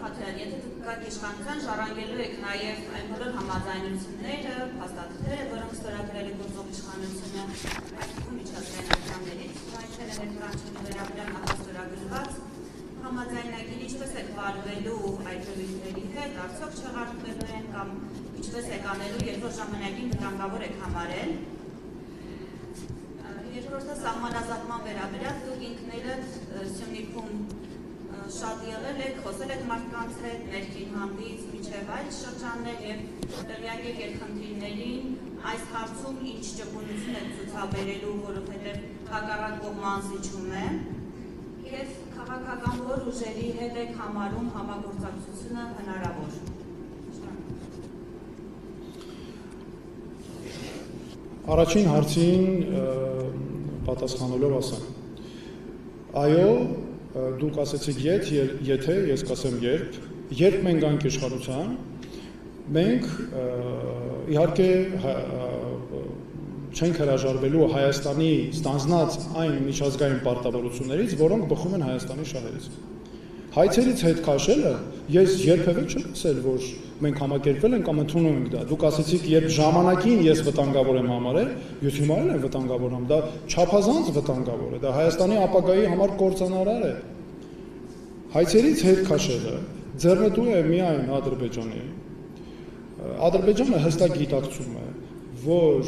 Խաչյան, եթե դուք իշխանության ժառանգելու եք նաև այն բոլոր համաձայնությունները, փաստաթղթերը, որոնք ստորագրել է գործող իշխանությունը, այսինքն միջազգային անդամներից, այդտեղ ներկայացնելու վերաբերյալ նախաստորագրված համաձայնագիր ինչպես եք վարվելու այդ դեպքերի հետ, արդյոք չեղարկվելու են կամ ինչպես եք անելու, երբ որ ժամանակին վտանգավոր եք համարել։ Երկրորդը սահմանազատման վերաբերյալ դուք ինքներդ Սյունիքում շատ եղել եք, խոսել եք մարդկանց հետ, ներքին հանդից, մինչև այլ շրջաններ և տեղյակ եք երկխնդիրներին այս հարցում ինչ ճկունություն եք ցուցաբերելու, որովհետև հակառակ կողմը անզիջում է և քաղաքական որ ուժերի հետ եք համարում համագործակցությունը հնարավոր։ Առաջին հարցին պատասխանելով ասեմ, այո, դուք ասեցիք եթե, ես կասեմ երբ մենք գանք իշխանության, մենք իհարկե չենք հրաժարվելու Հայաստանի ստանձնած այն միջազգային պարտավորություններից, որոնք բխում են Հայաստանի շահերից։ Հայցերից հետ քաշելը ես երբևէ չեմ ասել, որ մենք համակերպվել ենք կամ ընդունում ենք դա։ Դուք ասեցիք, երբ ժամանակին ես վտանգավոր եմ համարել, ես հիմա էլ եմ վտանգավոր եմ, դա չափազանց վտանգավոր է, դա Հայաստանի ապագայի համար կործանարար է։ Հայցերից հետ քաշելը ձեռնտու է միայն Ադրբեջանի։ Ադրբեջանը հստակ գիտակցում է, որ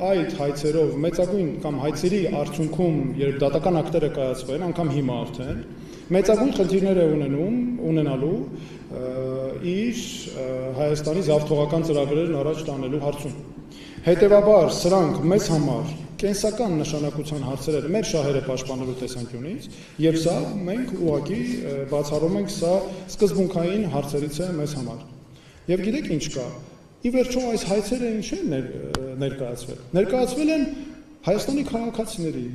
այդ հայցերով մեծագույն կամ հայցերի արդյունքում, երբ դատական ակտերը կայացվեն, անգամ հիմա արդեն, մեծագույն խնդիրներ է ունենալու իր Հայաստանի զավթողական ծրագրերն առաջ տանելու հարցում։ Հետևաբար սրանք մեզ համար կենսական նշանակության հարցեր են մեր շահերը պաշտպանելու տեսանկյունից, եւ սա մենք ուղղակի բացառում ենք, սա սկզբունքային հարցերից է մեզ համար։ Եվ գիտեք ինչ կա, ի վերջո այս հայցերը ինչ են ներկայացվել։ Ներկայացվել են Հայաստանի քաղաքացիների,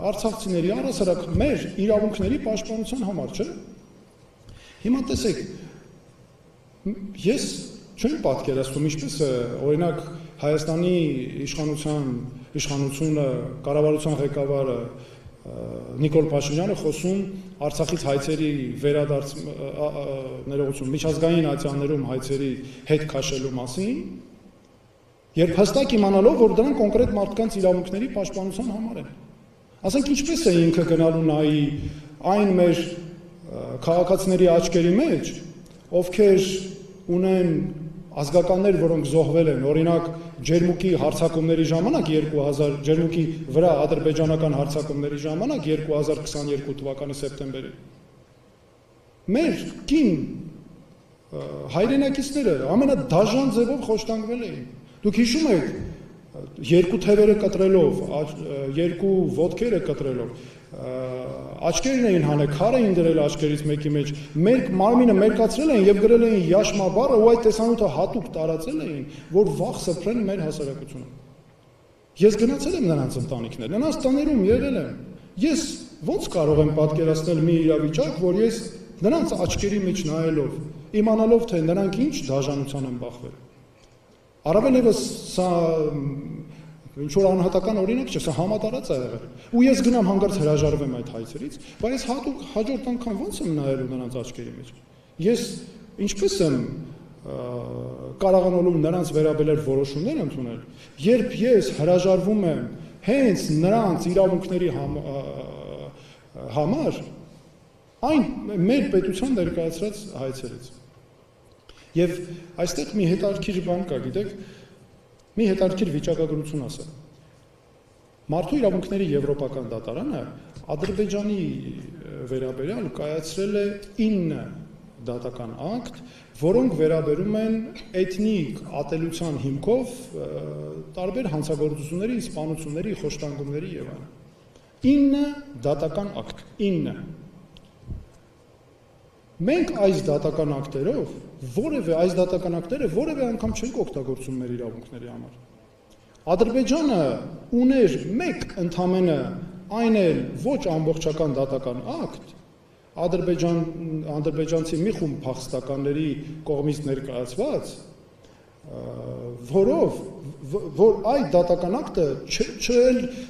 արցախցիների առասարակ մեր իրավունքների պաշտպանության համար, չէ՞։ Հիմա տեսեք, ես չեմ պատկերացնում ինչպես է, օրինակ Հայաստանի իշխանությունը, կառավարության ղեկավարը Նիկոլ Փաշինյանը խոսում Արցախից հայցերի ներողություն, միջազգային ատյաններում հայցերի հետ քաշելու մասին, երբ հստակ իմանալով, որ դրանք կոնկրետ մարդկանց իրավունքների պաշտպանության համար են։ Ասենք ինչպես է ինքը գնալու նայի այն մեր քաղաքացիների աչքերի մեջ, ովքեր ունեն ազգականներ, որոնք զոհվել են, օրինակ Ջերմուկի հարձակումների ժամանակ 2000 Ջերմուկի վրա ադրբեջանական հարձակումների ժամանակ 2022 թվականի սեպտեմբերին։ Մեր կին հայրենակիցները ամենադաժան ձևով խոշտանգվել էին։ Դուք հիշում եք երկու թևերը կտրելով, երկու ոտքերը կտրելով, աչքերն էին հանել, քար էին դրել աչքերից մեկի մեջ, մեր մարմինը մերկացրել էին եւ գրել էին Յաշմա բառը ու այդ տեսանյութը հատուկ տարածել էին, որ վաղ սփռեն մեր հասարակությունը։ Ես գնացել եմ նրանց ընտանիքներ, նրանց տներում եղել եմ։ Ես ո՞նց կարող եմ պատկերացնել մի իրավիճակ, որ ես նրանց աչքերի մեջ նայելով, իմանալով թե նրանք ինչ դաժանության են բախվել։ Առավել ևս սա ինչ որ անհատական օրինակ չէ, սա համատարած է եղել։ Ու ես գնամ հանկարծ հրաժարվեմ այդ հայցերից, բայց հատուկ հաջորդ անգամ ո՞նց եմ նայելու նրանց աչքերի մեջ։ Ես ինչպես եմ կարողանալու նրանց վերաբերել որոշումներ ընդունել, երբ ես հրաժարվում եմ հենց նրանց իրավունքների համար այն մեր պետության ներկայացրած հայցերից։ Եվ այստեղ մի հետաքրքիր բան կա, գիտեք, մի հետաքրքիր վիճակագրություն ասեմ։ Մարդու իրավունքների եվրոպական դատարանը Ադրբեջանի վերաբերյալ կայացրել է 9 դատական ակտ, որոնք վերաբերում են էթնիկ ատելության հիմքով տարբեր հանցագործությունների, սպանությունների, խոշտանգումների եւ այլն։ 9 դատական ակտ, 9։ Մենք այս դատական ակտերով այս դատական ակտերը որևէ անգամ չենք օգտագործում մեր իրավունքների համար։ Ադրբեջանը ուներ մեկ ընդամենը այն էլ ոչ ամբողջական դատական ակտ, ադրբեջանցի մի խումբ փախստականների կողմից ներկայացված, որ այդ դատական ակտը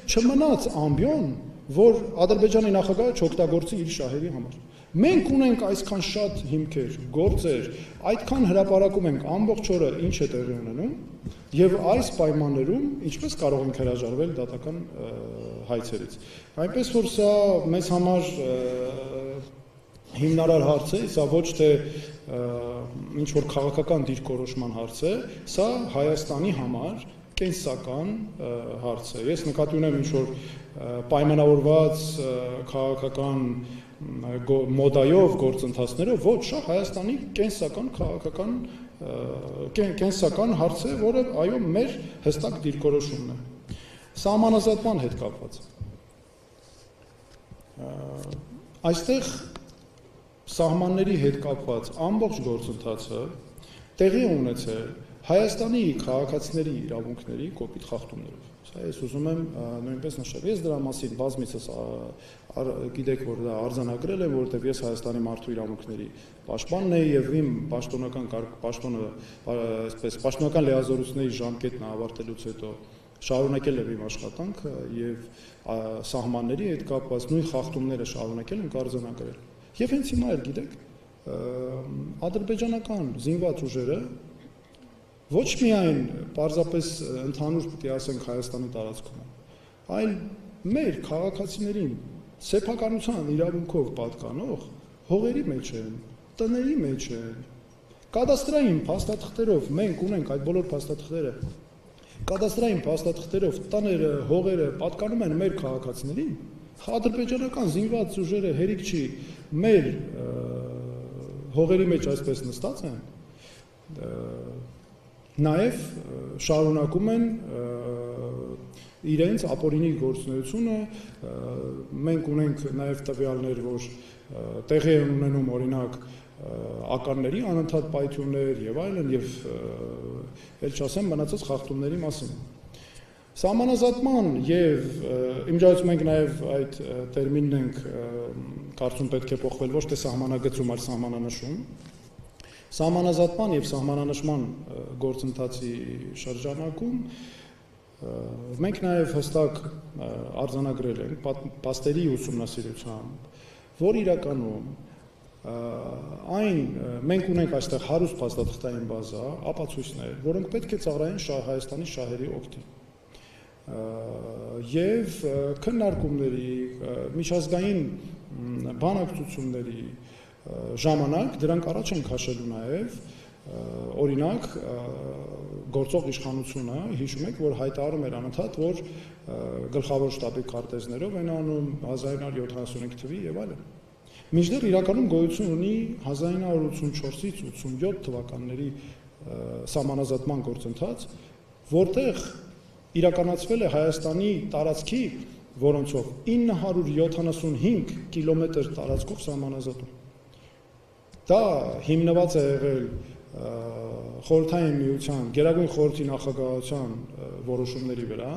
չմնաց ամբիոն, որ Ադրբեջանի նախագահը չօգտագործի իր շահերի համար։ Մենք ունենք այսքան շատ հիմքեր, գործեր, այդքան հրապարակում ենք ամբողջ օրը ինչ է տեղի ունենում, եւ այս պայմաններում ինչպես կարող ենք հրաժարվել դատական հայցերից։ Այնպես որ սա մեզ համար հիմնարար հարց է, սա ոչ թե ինչ որ քաղաքական դիրքորոշման հարց է, սա Հայաստանի համար կենսական հարց է։ Ես նկատի ունեմ ինչ որ պայմանավորված քաղաքական մոդայով գործընթացներով ոչ, սա Հայաստանի կենսական քաղաքական կենսական հարց է, որը այո մեր հստակ դիրքորոշումն է։ Սահմանազատման հետ կապված։ Այստեղ սահմանների հետ կապված ամբողջ գործընթացը տեղի ունեցել Հայաստանի քաղաքացիների իրավունքների կոպիտ խախտումներով։ Սա ես ուզում եմ նույնպես նշել։ Ես դրա մասին բազմիցս գիտեք, որ դա արձանագրել եմ, որովհետև ես Հայաստանի մարդու իրավունքների պաշտպանն եի եւ իմ պաշտոնական լիազորությունների ժամկետն ավարտելուց հետո շարունակել եմ իմ աշխատանքը եւ սահմանների հետ կապված նույն խախտումները շարունակել ենք արձանագրել։ Եվ հենց հիմա էլ գիտեք, ադրբեջանական զինված ուժերը ոչ միայն պարզապես ընդհանուր պետք է ասենք Հայաստանի տարածքում, այլ մեր քաղաքացիներին սեփականության իրավունքով պատկանող հողերի մեջ են, տների մեջ են, կադաստրային փաստաթղթերով մենք ունենք այդ բոլոր փաստաթղթերը, կադաստրային փաստաթղթերով տները, հողերը պատկանում են մեր քաղաքացիներին, ադրբեջանական զինված ուժերը հերիք չի մեր հողերի մեջ այսպես նստած են, նաև շարունակում են իրենց ապօրինի գործունեությունը, մենք ունենք նաև տվյալներ, որ տեղի են ունենում օրինակ ականների անընդհատ պայթյուններ եւ այլն եւ ել չասեմ մնացած խախտումների մասին։ Սահմանազատման եւ իմջայցում ենք նաև այդ տերմինն ենք կարծում պետք է փոխվել ոչ թե սահմանագծում, այլ սահմանանշում։ Սահմանազատման եւ սահմանանշման գործընթացի շրջանակում մենք նաև հստակ արձանագրել ենք փաստերի ուսումնասիրությամբ, որ իրականում այն մենք ունենք այստեղ հարուստ փաստաթղթային բազա, ապացույցներ, որոնք պետք է ծառայեն Հայաստանի շահերի օգտին։ Եվ քննարկումների, միջազգային բանակցությունների ժամանակ դրանք առաջ են քաշելու նաև օրինակ գործող իշխանությունը հիշում եք, որ հայտարարում էր անընդհատ, որ գլխավոր շտաբի քարտեզներով են անում 1975 թվի եւ այլն։ Մինչդեռ իրականում գոյություն ունի 1984-ից 87 թվականների սահմանազատման գործընթաց, որտեղ իրականացվել է Հայաստանի տարածքի, որոնցով 975 կիլոմետր տարածքով սահմանազատում։ Դա հիմնված է եղել Խորհրդային Միության, Գերագույն խորհրդի նախագահության որոշումների վրա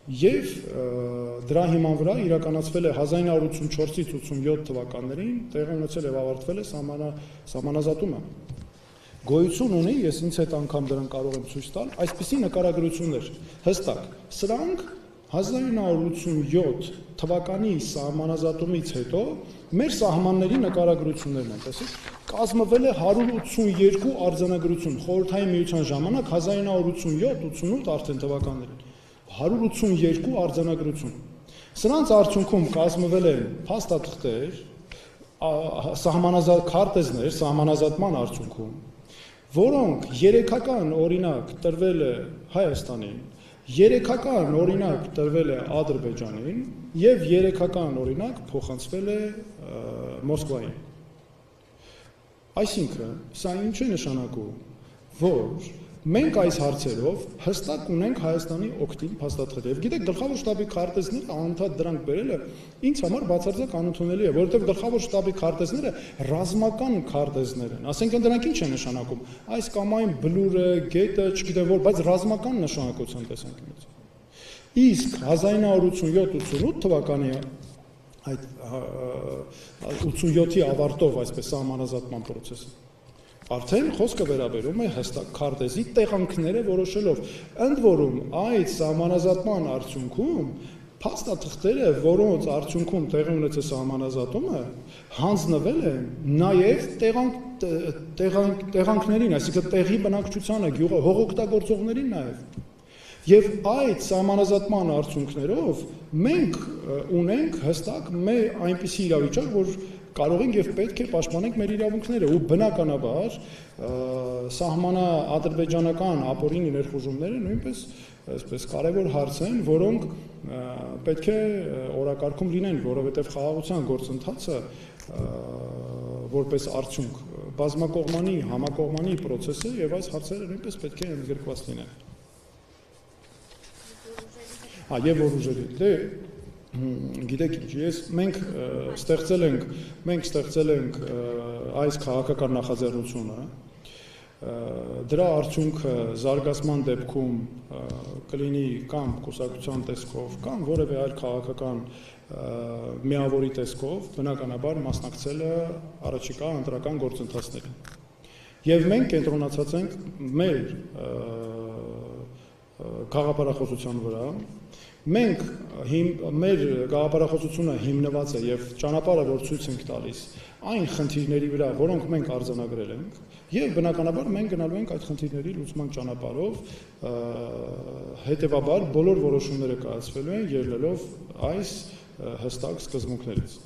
եւ դրա հիման վրա իրականացվել է 1984-ից 87 թվականներին տեղի ունեցել եւ ավարտվել է սահմանազատումը։ Գոյություն ունի, ես ինձ հետ անգամ դրան կարող եմ ցույց տալ, այսպիսի նկարագրություններ հստակ։ Սրանք 1987 թվականի սահմանազատումից հետո մեր սահմանների նկարագրություններն են, տեսեք, կազմվել է 182 արձանագրություն Խորհրդային Միության ժամանակ 1987-88 արդեն թվականներին 182 արձանագրություն։ Սրանց արդյունքում կազմվել են փաստաթղթեր, քարտեզներ սահմանազատման արդյունքում, որոնք երեքական օրինակ տրվել է Հայաստանին, երեքական օրինակ տրվել է Ադրբեջանին եւ երեքական օրինակ փոխանցվել է Մոսկվային։ Այսինքն, սա ինչ է նշանակում, որ մենք այս հարցերով հստակ ունենք Հայաստանի օգտին փաստաթղթեր։ Եվ գիտեք, գլխավոր շտաբի քարտեզները անընդհատ դրանք բերելը ինձ համար բացարձակ անընդունելի է, որովհետև գլխավոր շտաբի քարտեզները ռազմական քարտեզներ են։ Ասենք դրանք ինչ են նշանակում։ Այս կամ այն բլուրը, գետը, չգիտեմ որ, բայց ռազմական նշանակության տեսանկյունից։ Իսկ 1987-88 թվականի այդ 87-ի ավարտով այսպես սահմանազատման process-ը արդեն խոսքը վերաբերում է հստակ քարտեզի տեղանքները որոշելով, ընդ որում այդ սահմանազատման արդյունքում փաստաթղթերը, որոնց արդյունքում տեղի ունեցել սահմանազատումը, հանձնվել են նաև տեղանքներին, այսինքն տեղի բնակչությանը, հողօգտագործողներին նաև։ Եվ այդ սահմանազատման արդյունքներով մենք ունենք հստակ այնպիսի իրավիճակ, որ կարող ենք եւ պետք է պաշտպանենք մեր իրավունքները ու բնականաբար սահմանա-ադրբեջանական ապօրինի ներխուժումները նույնպես այսպես կարևոր հարց են, որոնք պետք է օրակարգում լինեն, որովհետեւ խաղաղության գործընթացը որպես արդյունք բազմակողմանի, համակողմանի process է եւ այս հարցերը նույնպես պետք է ընդգրկված լինեն։ Եվ որ ուժերի, գիտեք ինչ, մենք ստեղծել ենք այս քաղաքական նախաձեռնությունը, դրա արդյունքը զարգացման դեպքում կլինի կամ կուսակցության տեսքով, կամ որևէ այլ քաղաքական միավորի տեսքով, բնականաբար մասնակցելը առաջիկա ընտրական գործընթացներին։ Եվ մենք կենտրոնացած ենք մեր գաղափարախոսության վրա, մենք մեր գաղափարախոսությունը հիմնված է եւ ճանապարհը որ ցույց ենք տալիս այն խնդիրների վրա, որոնք մենք արձանագրել ենք, եւ բնականաբար մենք գնալու ենք այդ խնդիրների լուծման ճանապարհով, հետեւաբար բոլոր որոշումները կայացվելու են ելնելով այս հստակ սկզբունքներից։